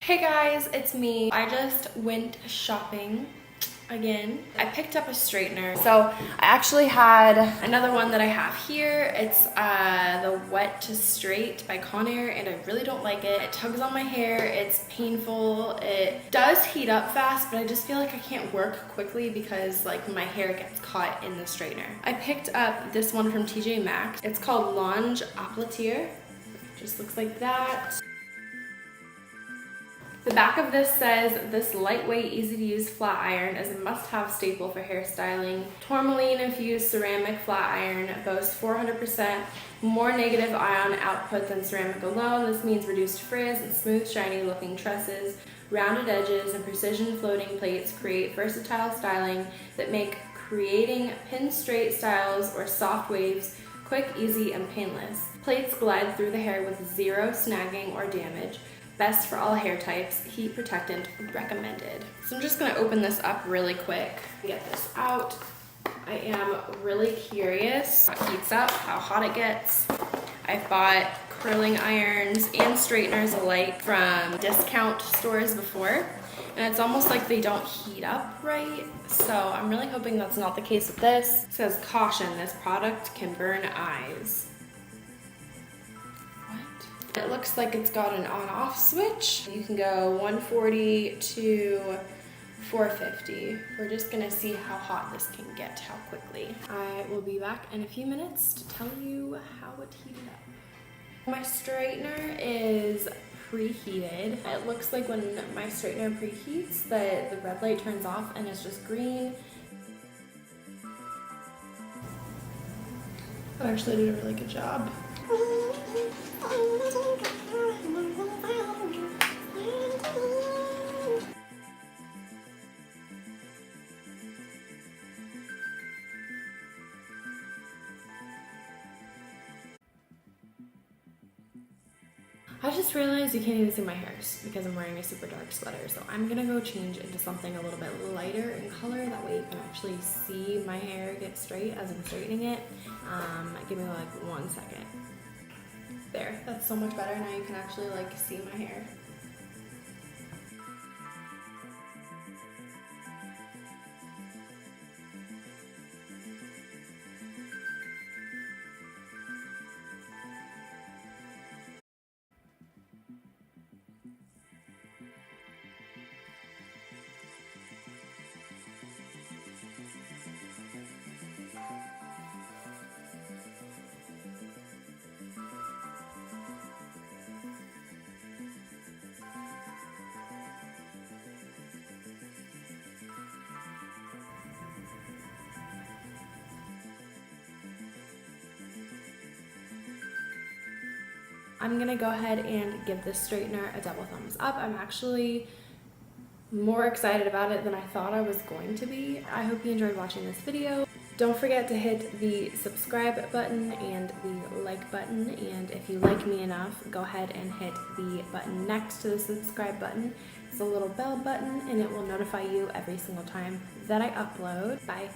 Hey guys, it's me. I just went shopping again. I picked up a straightener. So I actually had another one that I have here. It's the Wet to Straight by Conair, and I really don't like it. It tugs on my hair, it's painful. It does heat up fast, but I just feel like I can't work quickly because like my hair gets caught in the straightener. I picked up this one from TJMAXX. It's called Longe Appliquer. Just looks like that. The back of this says, this lightweight, easy-to-use flat iron is a must-have staple for hairstyling. Tourmaline-infused ceramic flat iron boasts 400% more negative ion output than ceramic alone. This means reduced frizz and smooth, shiny-looking tresses. Rounded edges and precision floating plates create versatile styling that make creating pin-straight styles or soft waves quick, easy, and painless. Plates glide through the hair with zero snagging or damage. Best for all hair types, heat protectant recommended. So I'm just gonna open this up really quick. Get this out. I am really curious how it heats up, how hot it gets. I've bought curling irons and straighteners alike from discount stores before, and it's almost like they don't heat up right. So I'm really hoping that's not the case with this. It says, caution, this product can burn eyes. It looks like it's got an on-off switch. You can go 140 to 450. We're just gonna see how hot this can get, how quickly. I will be back in a few minutes to tell you how it heated up. My straightener is preheated. It looks like when my straightener preheats, the red light turns off and it's just green. I actually did a really good job. I just realized you can't even see my hairs because I'm wearing a super dark sweater, so I'm gonna go change into something a little bit lighter in color. That way you can actually see my hair get straight as I'm straightening it. Give me like 1 second. There, that's so much better. Now you can actually like see my hair. I'm gonna go ahead and give this straightener a double thumbs up. I'm actually more excited about it than I thought I was going to be. I hope you enjoyed watching this video. Don't forget to hit the subscribe button and the like button, and if you like me enough, go ahead and hit the button next to the subscribe button. It's a little bell button and it will notify you every single time that I upload. Bye.